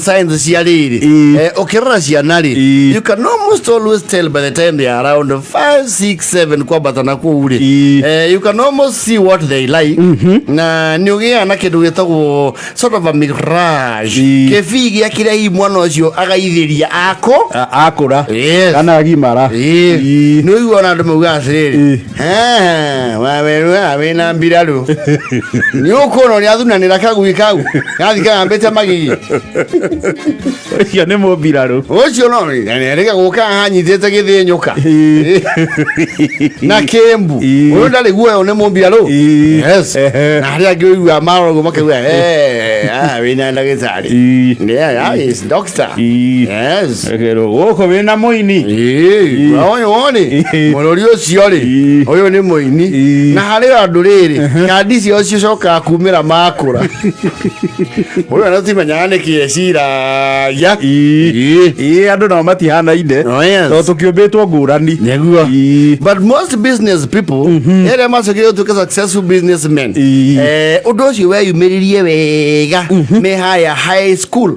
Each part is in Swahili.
signs cia riri ukirora ciana ri you can almost always tell by the time they are around 5 6 7 kwambata na kuu ri you can almost see what they like na ni ugia na kindu gitagwo sort of a mirage kefi gia kiria hi mwana ucio agaithiria akura kana agimara ni uiona andu mauga atiriri we na mbiraru ni ukuno ni athunanira kagui kau gathika mbete magigi cio nĩ mũmbirarũ ũcio no nĩrĩga gũka hanyitĩte gĩthĩnyũka na kĩmbu ũyũ ndarĩ guoyo nĩ mũmbirarũ yes na harĩa angĩ ũigua marogũ makauga wĩna ndagĩtarĩ is doctor yes gũkũ wĩna mũini ũyũ woni mũrũri ũcio rĩ ũyũ nĩ mũini na harĩ andũ rĩrĩ kandi cio cicokaga kumĩra makũra ũyũ no timenyaga nĩ kĩecira andu no matihanaine to tukiumbitwo ngurani neguo but most business people ere macokire tuke successful businessmen undu ucio weyumiririe wega me high school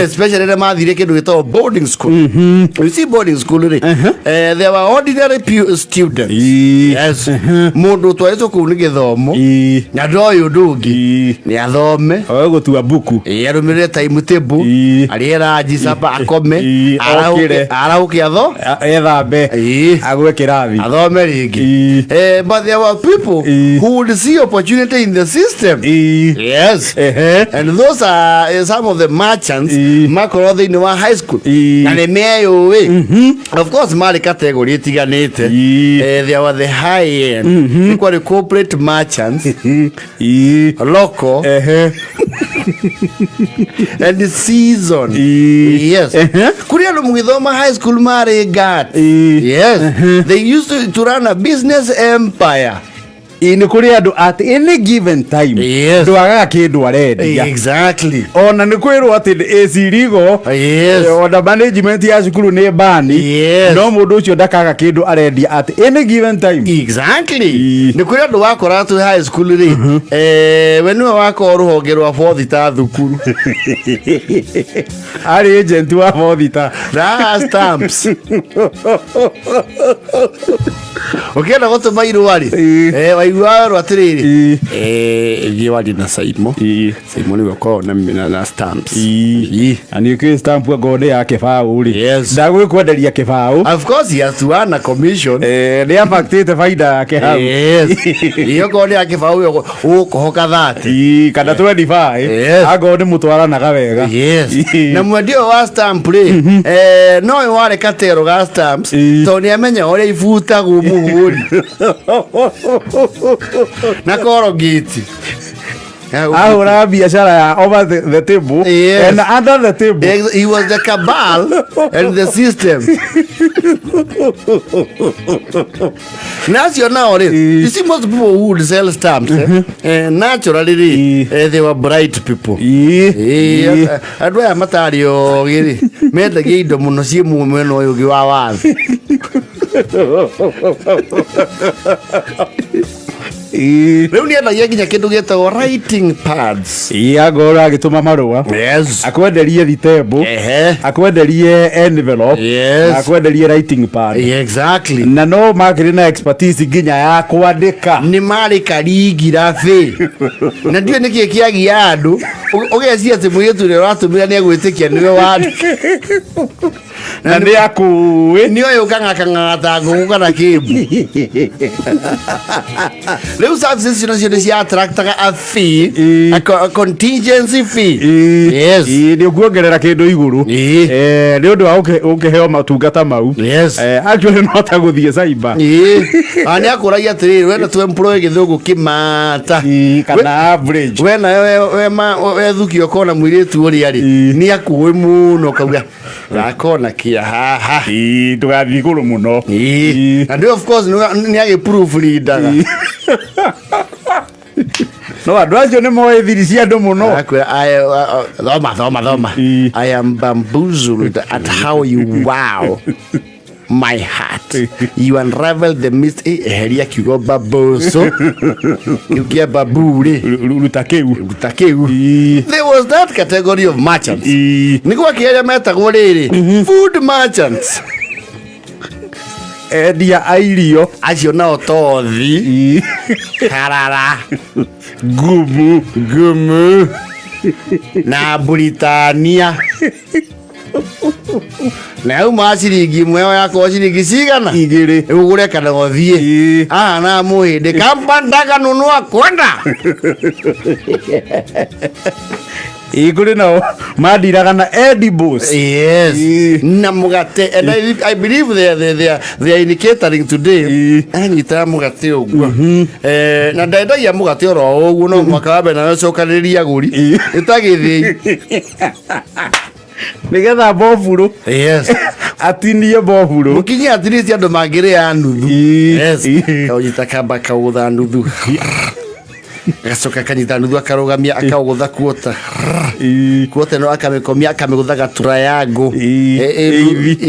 especially ere mathire kindu gitagwo boarding school you see boarding school they were ordinary students yes mundu twaitwo kuu ni githomo na ndoyo ndungi ni athome gutua buku arumirire timetable ariera jisaba akome araukiatho ethambe agwe kirathi athome ringi but there were people who would see opportunity in the system yes and those are some of the merchants makoro thĩinĩ wa high school na nĩ meyũĩ of course marĩ category itiganĩte there were the high end ni kwa corporate merchants local and the season yes kuri andu mugithoma high school mari gat yes they used to run a business empire ini kuri andu at any given time ndwaga kindu arendia exactly ona ni kwirwo ati ecirigo ona management ya cukuru ni bani no mundu ucio ndakaga kindu arendia at any given time exactly ni kuri andu wakora tu high school ri we niwe wako ruhonge rwa bothita thukuru ari agent wa bothita stamps ukienda gutuma irwari waigua rwatiriri giwari na saimo ni wako na stamps ani ke stamp ngone ya kibao ri ndagwe kwenderia kibao of course he has to earn a commission ni affected faida yake hau iyo ngone ya kibao yo ukuhoka 30 kana 25 agone mutwaranaga wega na mwendio wa stamp ri no wale katero ga stamps to ni amenya ore ifutagwo muhuri na korogiti ahura biashara ya over the table and under the table he was the cabal and the system national you see most people who would sell stamps naturally they were bright people adwa matario giri mendagia indo muno cie mweno uyu gi wa wathi Leo ni endagia nginya kindu gitagwo writing pads agora agituma marua akwenderie thitembo akwenderie envelope akwenderie writing pad exactly na no makiri na expertise nginya ya kwandika ni mari karigira thi na ndio niki kiagia andu ugecia ati muyetu ri ratumira ni agwitikia niwe wandika na ni akuwe ni oyo kang'ata ngugu kana kimbu leo services cio cia attractaga a fee a contingency fee yes ni kuongerera kindu iguru ni undu wa ukiheo matungata mau actually no ta guthie cyber ani akuragia atiriri wena tu employee githungu kimata kana average wena we thukio kona mwiritu uri ari ni akuwe muno kauga rakona kia haha tugathi iguru muno and of course ni age proof reader no andu acio ni moe thiri cia andu muno thoma I am bamboozled at how you wow my heart. You unravel the mystery. Eheria kiugo baboso. Yukia babure. Rutakeu. There was that category of merchants. Nikuwa kiaja metagwo riri. Food merchants. Endia airio. Acio nao tothi. Karara. Ngumo. Na Britania. Na uma ciringi mweo yako ciringi cigana igiri ugure kana gothie na muhinde kambandaga nunu akwenda iguri no madiraga na edibles. Yes. Na mugate, and I believe they are indicating today anyita mugate ogwo na endagia mugate oro ogwo no makabe na cokariria guri itagithi nigetha boburu. Yes. Atinie boburu mukinyi atirisi andu mangire ya nuthu. Yes. Kaujita kamba kautha nuthu gacoka kanyita nuthu akarugamia akaugutha kuota kuota no akamekomia akamegutha gatura yangu ithi.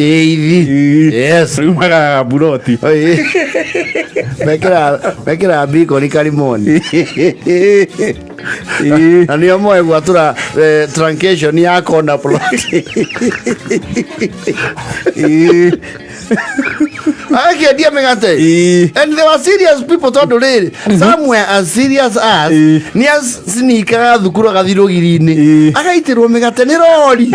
Yes. Rumaga buroti mekira biko ni karimoni na nio moe gwatura truncation ya corner plot. Akia megate. And there were serious people tondu riri somewhere as serious as ni as sneaker thukuru gathiro girini agaitirwo megate ni rori.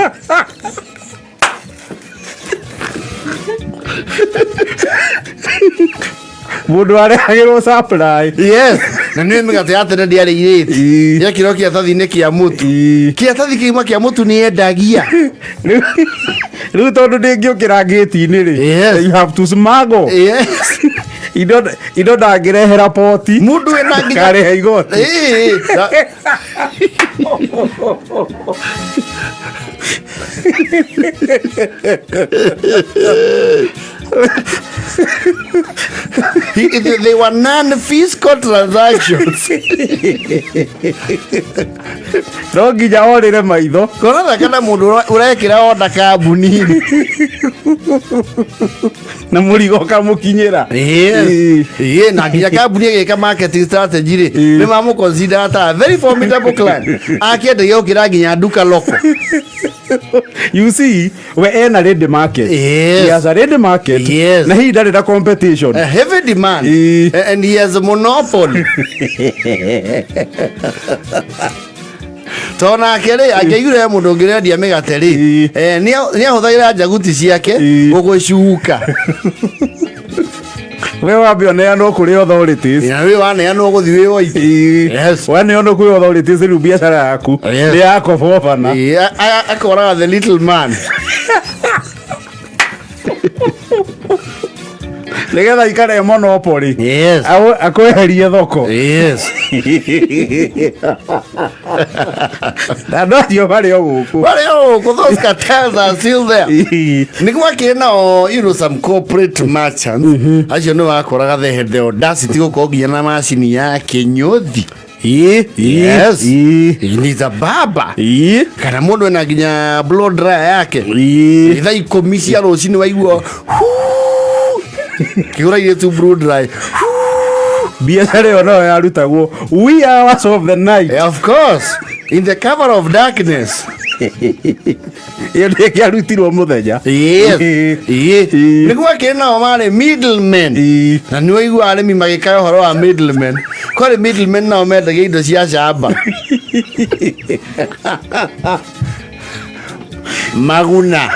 Mundu arehagirwo supply. Yes. Na nĩ mĩgate ya tene ndiarĩ irĩti ya kiro kĩatathi-inĩ kĩa mũtu kĩatathi kĩima kĩa mũtu nĩ endagia rĩu tondũ ndĩngĩũkĩra ngĩti-inĩ rĩ you have to smuggle. Yes. Indo ndangĩrehera poti mũndũ wĩna nginya karehe igoti. They were non-fiscal transactions. No nginya orĩre maitho korana kana mũndũ ũrekĩra onda kambuni-inĩ na mũrigo kamũkinyĩra. Na nginya kambuni ĩgĩka marketing strategy rĩ nĩ mamũconsider ta very formidable client akĩendagia gũkĩra nginya nduka loko. You see, we ena ready market. Yes. He has a ready market. Yes. Na he ndarĩ na competition. A heavy demand. And he has a monopoly. Tona kere angĩigire mũndũ ũngĩrendia mĩgate rĩ nĩ ahũthagĩra njaguti ciake gũgũcuka. We wambĩoneanwo kũrĩ authorities. Na we waneanwo gũthiĩ wĩ woiki. Yes. Waneanwo kũrĩ authorities rĩu biacara yaku nĩ yakobobana. Akoraga the little man. Nigetha ikare monopoly. Yes. Akweherie thoko. Yes. Na no cio barĩ o gũkũ. Those cartels are still there. Nĩ gwakĩrĩ nao some corporate merchants acio nĩ wakoraga they had the audacity gũkorwo nginya na macini ya kĩnyũthi. Yes. Ni za baba. Kana mũndũ ena nginya blow dryer yake. Thaa 10 cia rũcinĩ waigua kĩgũra tu blow dryer. Biacara ĩyo no yarutagwo wee hours of the night. Of course. In the cover of darkness. Iyo ndĩkĩarutirwo mũthenya. Nĩ gwakĩrĩ nao marĩ middlemen. Na nĩ waigua arĩmi magĩkaya ũhoro wa middlemen. Kwarĩ middlemen nao mendagia indo cia camba. Maguna.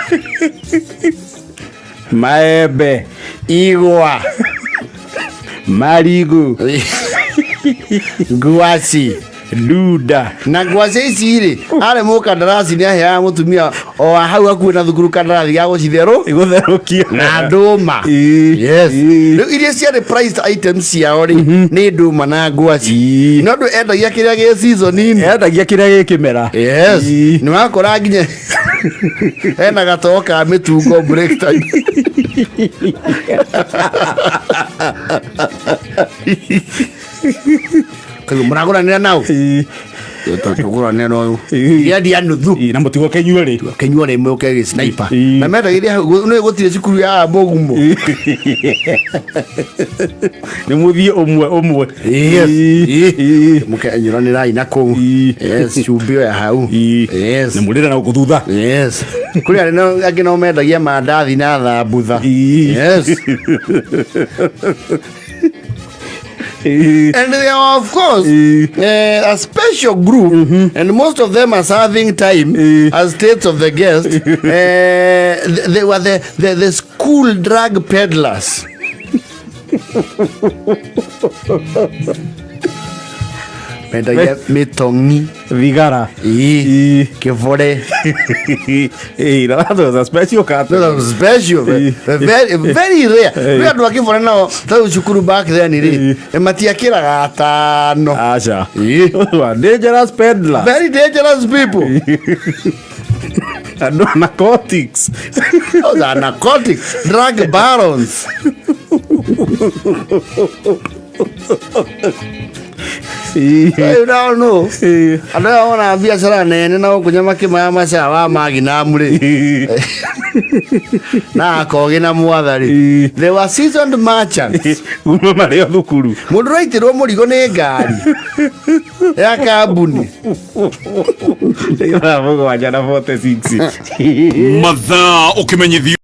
Maembe. Igwa. Marigu. Ngwacĩ. Duda. Na ngwacĩ ici rĩ arĩ mũkandarasi nĩ aheaga mũtumia o hau hakuhĩ na thukuru kandarathi ga gũtherũkia na ndũma. Yes. Rĩu iria ciarĩ priced items ciao rĩ nĩ ndũma na ngwacĩ. No andũ endagia kĩrĩa gĩ season-inĩ. Endagia kĩrĩa gĩ kĩmera. Yes. Nĩ wakora nginya ena gatoo ka mĩtungo break time. Kagu muragũranĩra nao. Tugura neno ya dia nuthu na mutigo kenyuore mwe ke sniper na mendagiria no gutire cukuru ya mũgumo ni muthie umwe mukenyura ni rai na ku yes chumbio ya hau yes ni murira na guthutha yes kuri ari no angi no mendagia mandathi na thambutha yes. And they are, of course, a special group, and most of them are serving time as states of the guest. They were the school drug peddlers. Mendagia mitongi, vigara, kivore. That was a special cat. That was special, very rare. We are looking for now. Tell you back then. Matiakira gatano. Asha. Dangerous peddler. Very dangerous people. And narcotics. Those are narcotics. Drug barons. You don't know. I don't want to be a salane, and I want to make myself a magina. Na kogina muathari. They were seasoned merchants. Mũndũ mũrigo nĩ ngari ya kambuni mathaa ũkĩmenyithio